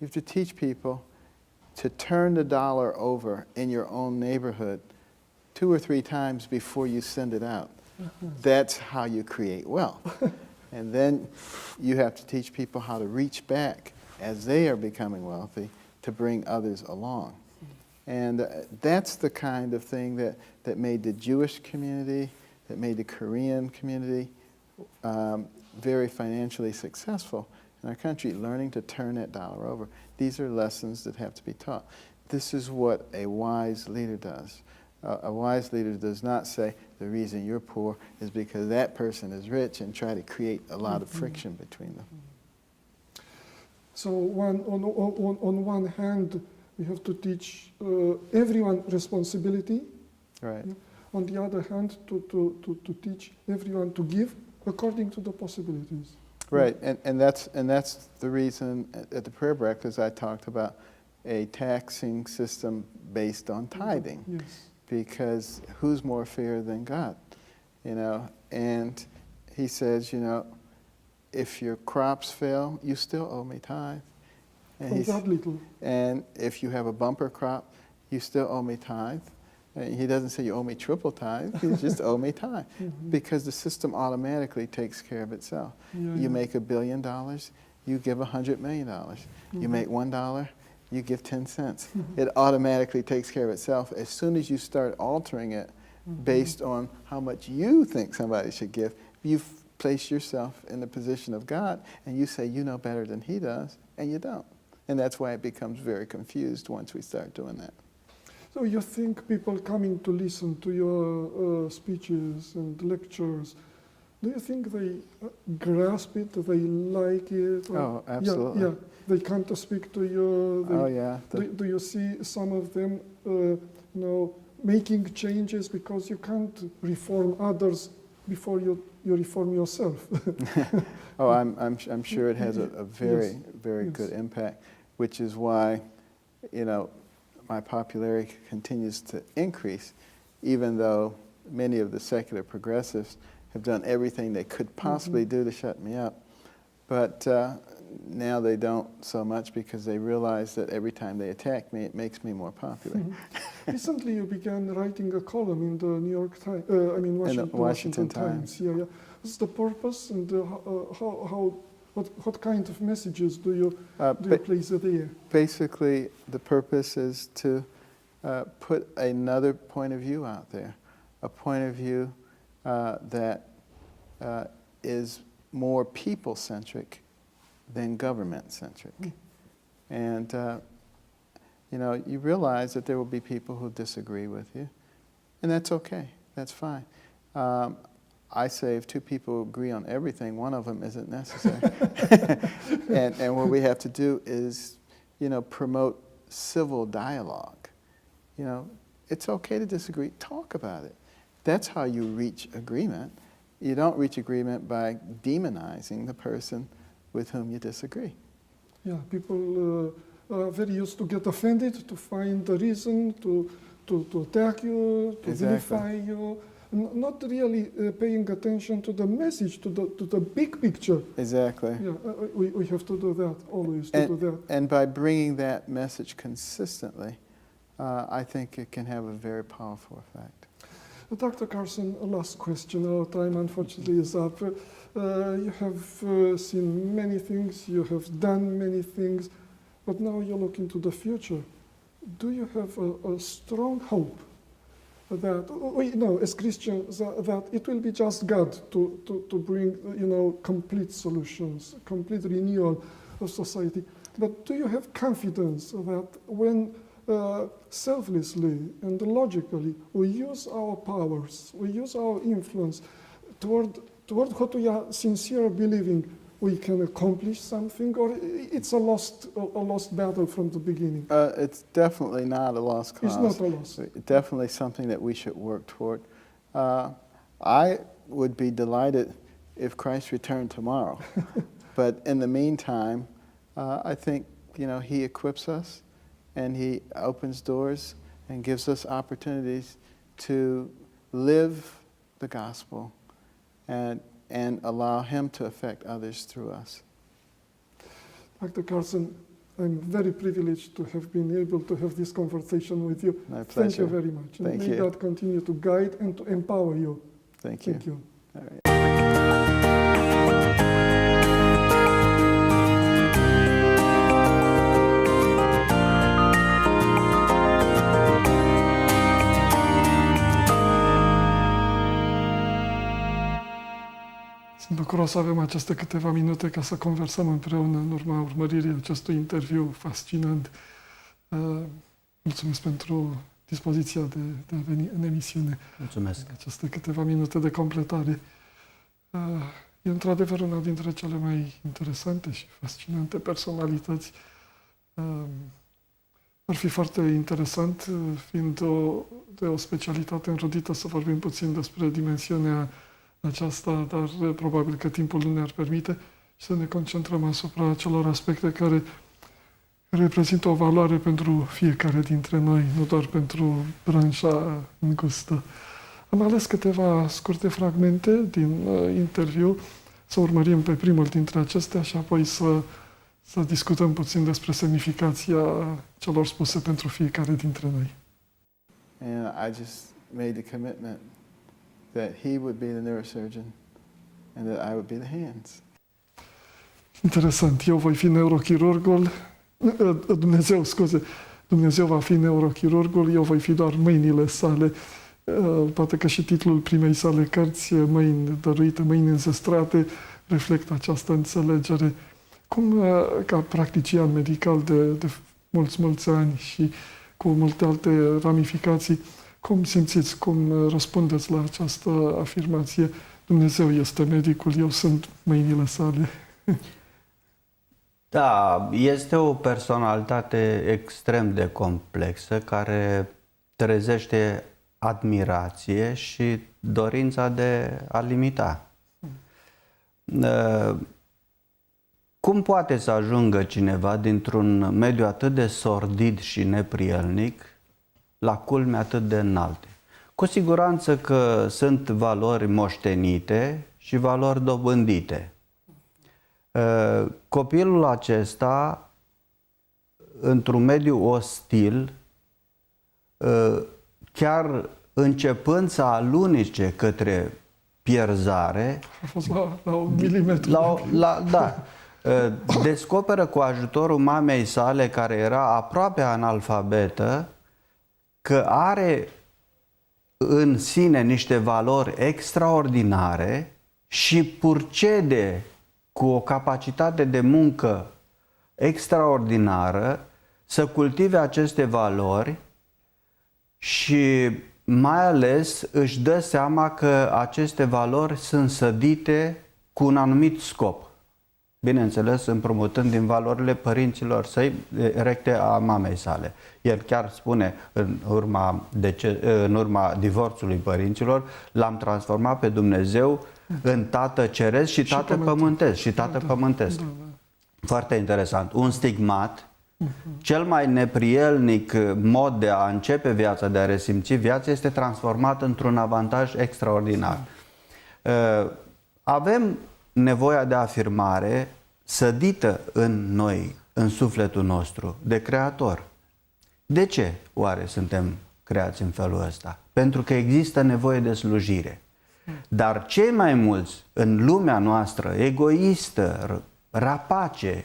you have to teach people to turn the dollar over in your own neighborhood 2 or 3 times before you send it out. That's how you create wealth. And then you have to teach people how to reach back as they are becoming wealthy to bring others along. And that's the kind of thing that made the Jewish community, that made the Korean community very financially successful in our country, learning to turn that dollar over. These are lessons that have to be taught. This is what a wise leader does. A wise leader does not say, the reason you're poor is because that person is rich, and try to create a lot of friction between them. So on one hand, we have to teach everyone responsibility. Right. Yeah? On the other hand, to teach everyone to give according to the possibilities. Right, and that's the reason at the prayer breakfast I talked about a taxing system based on tithing. Yes. Because who's more fair than God? And he says, if your crops fail, you still owe me tithe. From that little. And if you have a bumper crop, you still owe me tithe. And he doesn't say you owe me triple tithe, he just owe me tithe. Because the system automatically takes care of itself. You make $1 billion, you give $100 million. You make $1, you give 10 cents. It automatically takes care of itself. As soon as you start altering it based on how much you think somebody should give, you place yourself in the position of God, and you say you know better than he does, and you don't. And that's why it becomes very confused once we start doing that. So you think people coming to listen to your speeches and lectures, do you think they grasp it, they like it? Oh, absolutely. Yeah, they come to speak to you. Oh, yeah. Do you see some of them, making changes, because you can't reform others before you you reform yourself. Oh, I'm sure it has a very, very good impact, which is why, you know, my popularity continues to increase, even though many of the secular progressives have done everything they could possibly do to shut me up. But now they don't so much because they realize that every time they attack me, it makes me more popular. Recently, you began writing a column in the New York Times, Washington Times. Yeah. What's the purpose, and what kind of messages do you place there? Basically, the purpose is to put another point of view out there, a point of view that is more people-centric than government-centric. And, you know, you realize that there will be people who disagree with you, and that's okay. That's fine. I say if two people agree on everything, one of them isn't necessary. and what we have to do is, you know, promote civil dialogue. You know, it's okay to disagree. Talk about it. That's how you reach agreement. You don't reach agreement by demonizing the person with whom you disagree. Yeah, people are very used to get offended, to find a reason to attack you, to vilify you, not really paying attention to the message, to the big picture. Exactly. Yeah, we have to do that, always do that. And by bringing that message consistently, I think it can have a very powerful effect. Dr. Carson, a last question. Our time, unfortunately, is up. You have seen many things, you have done many things, but now you look into the future. Do you have a strong hope that, we know as Christians, that it will be just God to bring, you know, complete solutions, complete renewal of society? But do you have confidence that when selflessly and logically we use our powers, we use our influence toward what we are sincere believing, we can accomplish something, or it's a lost battle from the beginning? It's definitely not a lost cause. It's not a loss. Definitely something that we should work toward. I would be delighted if Christ returned tomorrow. But in the meantime, I think, you know, He equips us and He opens doors and gives us opportunities to live the gospel and allow Him to affect others through us. Dr. Carson, I'm very privileged to have been able to have this conversation with you. My pleasure. Thank you very much. And Thank may you. God continue to guide and to empower you. Thank you. Thank you. All right. Sunt bucuros să avem aceste câteva minute ca să conversăm împreună în urma urmăririi acestui interviu fascinant. Mulțumesc pentru dispoziția de a veni în emisiune. Mulțumesc. Aceste câteva minute de completare. E într-adevăr una dintre cele mai interesante și fascinante personalități. Ar fi foarte interesant, fiind de o specialitate înrodită, să vorbim puțin despre dimensiunea aceasta, dar probabil că timpul nu ne-ar permite și să ne concentrăm asupra celor aspecte care reprezintă o valoare pentru fiecare dintre noi, nu doar pentru branșa îngustă. Am ales câteva scurte fragmente din interviu, să urmărim pe primul dintre acestea și apoi să discutăm puțin despre semnificația celor spuse pentru fiecare dintre noi. And I just made the commitment that He would be the neurosurgeon and that I would be the hands. Interesant. Eu voi fi neurochirurgul, Dumnezeu va fi neurochirurgul, eu voi fi doar mâinile sale. Poate că și titlul primei sale cărți, Mâini dăruite, mâini înzestrate, reflectă această înțelegere. Cum, ca practician medical de mulți ani și cu multe alte ramificații, cum simțiți, cum răspundeți la această afirmație? Dumnezeu este medicul, eu sunt mâinile sale. Da, este o personalitate extrem de complexă care trezește admirație și dorința de a limita cum poate să ajungă cineva dintr-un mediu atât de sordid și neprielnic la culme atât de înalte? Cu siguranță că sunt valori moștenite și valori dobândite. Copilul acesta, într-un mediu ostil, chiar începând să alunece către pierzare, A fost la un milimetru. Da, descoperă cu ajutorul mamei sale, care era aproape analfabetă, că are în sine niște valori extraordinare și purcede cu o capacitate de muncă extraordinară să cultive aceste valori și mai ales își dă seama că aceste valori sunt sădite cu un anumit scop. Bineînțeles, împrumutând din valorile părinților săi recte a mamei sale. El chiar spune, în urma divorțului părinților, l-am transformat pe Dumnezeu în tată ceresc și tată pământesc. Și tată pământesc. Da. Foarte interesant. Un stigmat, cel mai neprielnic mod de a începe viața, de a resimți viața, este transformat într-un avantaj extraordinar. Avem nevoia de afirmare sădită în noi, în sufletul nostru, de Creator. De ce oare suntem creați în felul ăsta? Pentru că există nevoie de slujire. Dar cei mai mulți în lumea noastră, egoistă, rapace,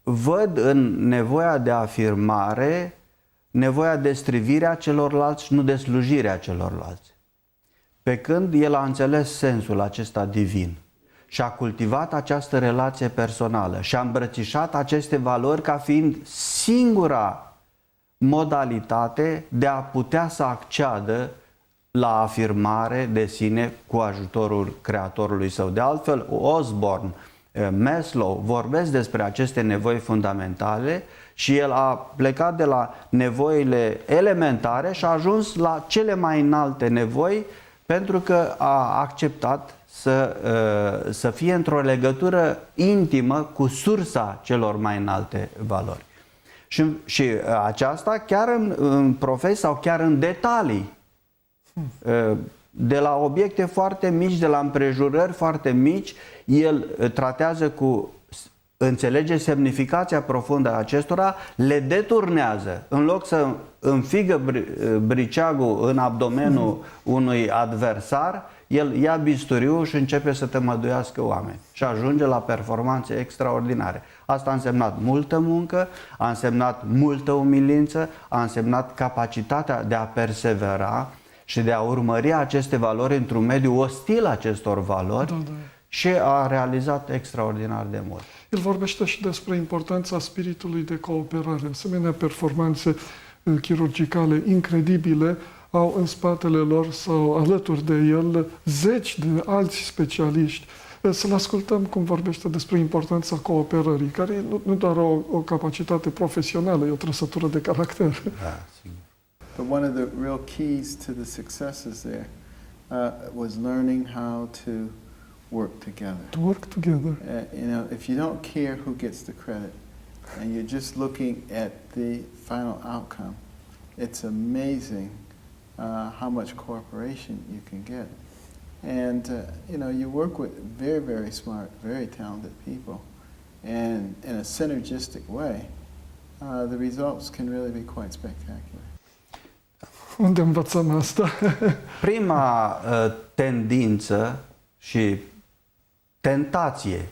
văd în nevoia de afirmare nevoia de strivirea celorlalți și nu de slujirea celorlalți. Pe când el a înțeles sensul acesta divin și a cultivat această relație personală și a îmbrățișat aceste valori ca fiind singura modalitate de a putea să acceadă la afirmare de sine cu ajutorul Creatorului său. De altfel, Osborne, Maslow vorbesc despre aceste nevoi fundamentale și el a plecat de la nevoile elementare și a ajuns la cele mai înalte nevoi, pentru că a acceptat să fie într-o legătură intimă cu sursa celor mai înalte valori. Și aceasta chiar în profesii sau chiar în detalii. De la obiecte foarte mici, de la împrejurări foarte mici, el tratează înțelege semnificația profundă a acestora, le deturnează. În loc să înfigă briceagul în abdomenul unui adversar, el ia bisturiul și începe să tămăduiască oameni. Și ajunge la performanțe extraordinare. Asta a însemnat multă muncă, a însemnat multă umilință, a însemnat capacitatea de a persevera și de a urmări aceste valori într-un mediu ostil acestor valori, și a realizat extraordinar de mult. El vorbește și despre importanța spiritului de cooperare. Asemenea, performanțe chirurgicale incredibile au în spatele lor sau alături de el zeci de alți specialiști. Să-l ascultăm cum vorbește despre importanța cooperării, care nu doar o capacitate profesională, e o trăsătură de caracter. Da, sigur. But one of the real keys to the successes there was learning how to work together. To work together. If you don't care who gets the credit, and you're just looking at the final outcome, it's amazing how much cooperation you can get. And you work with very, very smart, very talented people, and in a synergistic way, the results can really be quite spectacular. Unde învățăm asta? Prima tendință și tentație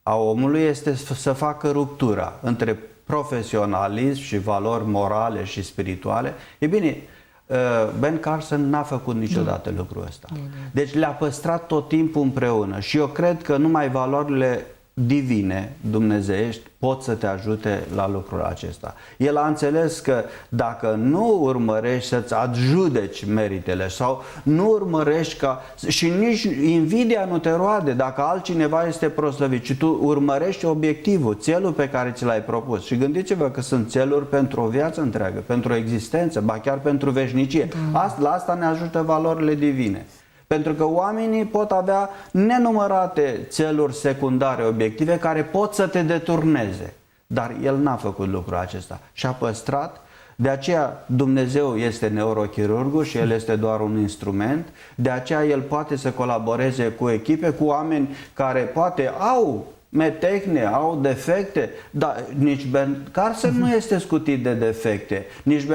a omului este să facă ruptura între profesionalism și valori morale și spirituale. E bine, Ben Carson n-a făcut niciodată lucrul ăsta. Deci le-a păstrat tot timpul împreună și eu cred că numai valorile divine, dumnezeiești, pot să te ajute la lucrul acesta. El a înțeles că dacă nu urmărești să-ți adjudeci meritele sau nu urmărești și nici invidia nu te roade dacă altcineva este proslăvit, ci tu urmărești obiectivul, țelul pe care ți l-ai propus. Și gândiți-vă că sunt țeluri pentru o viață întreagă, pentru o existență, ba chiar pentru veșnicie. La asta ne ajută valorile divine. Pentru că oamenii pot avea nenumărate țeluri secundare, obiective, care pot să te deturneze. Dar el n-a făcut lucrul acesta și a păstrat. De aceea Dumnezeu este neurochirurgul și el este doar un instrument. De aceea el poate să colaboreze cu echipe, cu oameni care poate au metehne, au defecte, dar nici Ben Carson nu este scutit de defecte, nici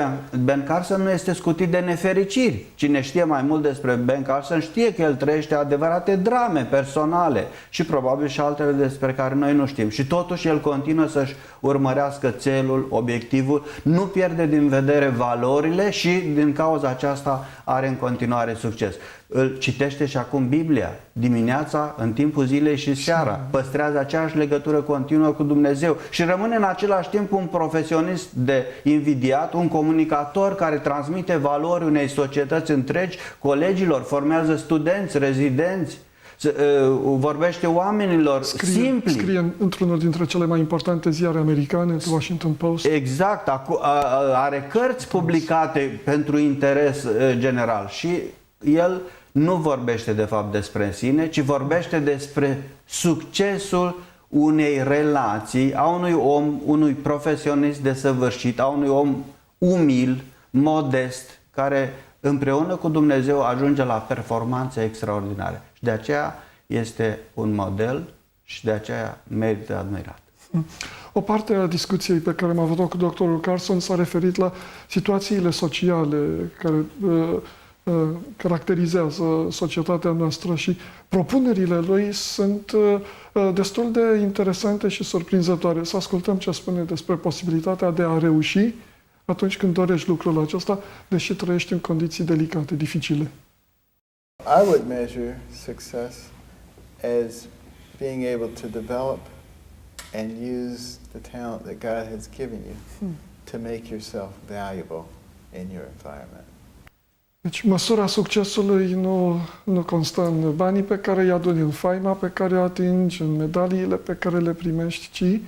Ben Carson nu este scutit de nefericiri. Cine știe mai mult despre Ben Carson știe că el trăiește adevărate drame personale și probabil și altele despre care noi nu știm. Și totuși el continuă să-și urmărească țelul, obiectivul, nu pierde din vedere valorile și din cauza aceasta are în continuare succes. Îl citește și acum Biblia, dimineața, în timpul zilei și seara. Păstrează aceeași legătură continuă cu Dumnezeu și rămâne în același timp un profesionist de invidiat, un comunicator care transmite valori unei societăți întregi, colegilor, formează studenți, rezidenți, vorbește oamenilor simpli. Scrie într-unul dintre cele mai importante ziare americane, The Washington Post. Exact, are cărți publicate pentru interes general și el nu vorbește de fapt despre sine, ci vorbește despre succesul unei relații, a unui om, unui profesionist desăvârșit, a unui om umil, modest, care împreună cu Dumnezeu ajunge la performanțe extraordinare. Și de aceea este un model și de aceea merită admirat. O parte a discuției pe care am avut-o cu doctorul Carson s-a referit la situațiile sociale care caracterizează societatea noastră și propunerile lui sunt destul de interesante și surprinzătoare. Să ascultăm ce spune despre posibilitatea de a reuși atunci când dorești lucrul acesta, deși trăiești în condiții delicate, dificile. I would measure success as being able to develop and use the talent that God has given you to make yourself valuable in your environment. Deci măsura succesului nu constă în banii pe care îi aduni, în faima pe care o atingi, în medaliile pe care le primești, ci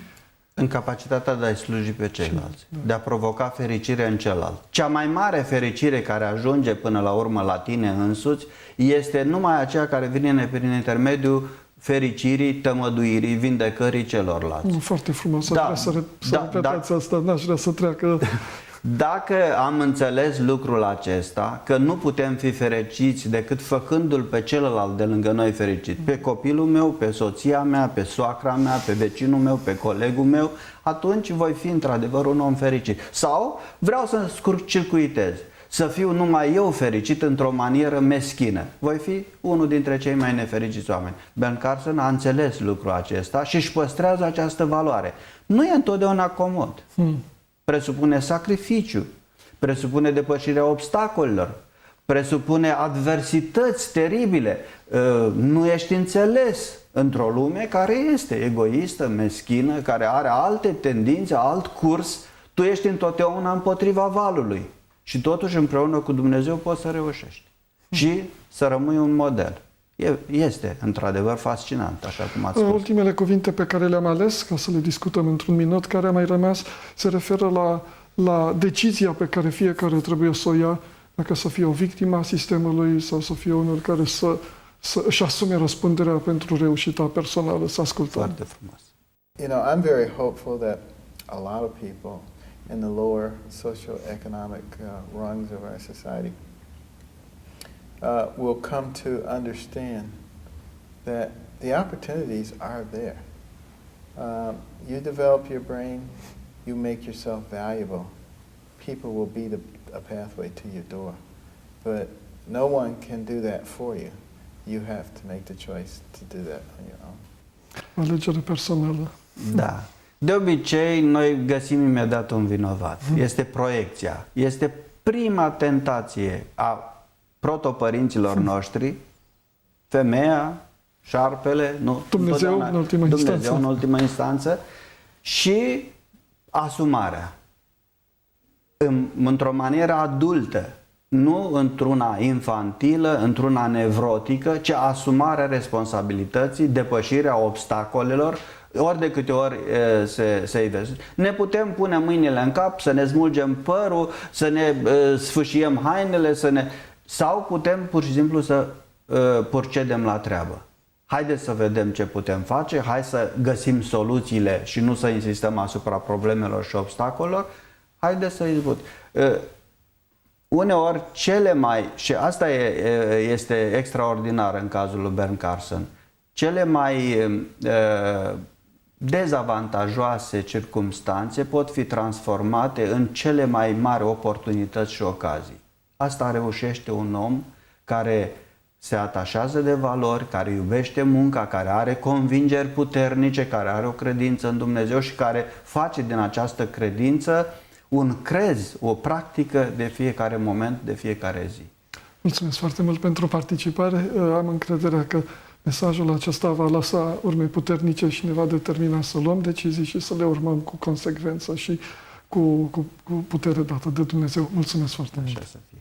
în capacitatea de a-i sluji pe ceilalți, de a provoca fericire în celălalt. Cea mai mare fericire care ajunge până la urmă la tine însuți este numai aceea care vine prin intermediul fericirii, tămăduirii, vindecării celorlalți. Foarte frumos, să repetați asta, n-aș vrea să treacă. Dacă am înțeles lucrul acesta, că nu putem fi fericiți decât făcându-l pe celălalt de lângă noi fericit, pe copilul meu, pe soția mea, pe soacra mea, pe vecinul meu, pe colegul meu, atunci voi fi într-adevăr un om fericit. Sau vreau să scurt-circuitez, să fiu numai eu fericit într-o manieră meschină. Voi fi unul dintre cei mai nefericiți oameni. Ben Carson a înțeles lucrul acesta și își păstrează această valoare. Nu e întotdeauna comod. Presupune sacrificiu, presupune depășirea obstacolelor, presupune adversități teribile. Nu ești înțeles într-o lume care este egoistă, meschină, care are alte tendințe, alt curs. Tu ești întotdeauna împotriva valului și totuși împreună cu Dumnezeu poți să reușești și să rămâi un model. Este într-adevăr fascinant, așa cum ați spus. Ultimele cuvinte pe care le-am ales, ca să le discutăm într-un minut, care a mai rămas, se referă la decizia pe care fiecare trebuie să o ia, dacă să fie o victimă a sistemului sau să fie unul care să își asume răspunderea pentru reușita personală. Să ascultăm. Foarte frumos. You know, I'm very hopeful that a lot of people in the lower socioeconomic rungs of our society will come to understand that the opportunities are there. You develop your brain, you make yourself valuable. People will be a pathway to your door. But no one can do that for you. You have to make the choice to do that on your own. Alegere personală. Da. De obicei, noi găsim imediat un vinovat. Este proiecția. Este prima tentație a protopărinților noștri, femeia, șarpele, Dumnezeu în ultima instanță și asumarea într-o manieră adultă, nu într-una infantilă, într-una nevrotică, ci asumarea responsabilității, depășirea obstacolelor, ori de câte ori se ivește. Ne putem pune mâinile în cap, să ne smulgem părul, să ne sfâșiem hainele, sau putem pur și simplu să procedem la treabă. Haideți să vedem ce putem face, hai să găsim soluțiile și nu să insistăm asupra problemelor și obstacolelor, haideți să izbutim. Uneori și asta este extraordinar în cazul lui Bernd Carson, cele mai dezavantajoase circumstanțe pot fi transformate în cele mai mari oportunități și ocazii. Asta reușește un om care se atașează de valori, care iubește munca, care are convingeri puternice, care are o credință în Dumnezeu și care face din această credință un crez, o practică de fiecare moment, de fiecare zi. Mulțumesc foarte mult pentru participare. Am încrederea că mesajul acesta va lăsa urme puternice și ne va determina să luăm decizii și să le urmăm cu consecvență și cu putere dată de Dumnezeu. Mulțumesc foarte mult! Așa să fie.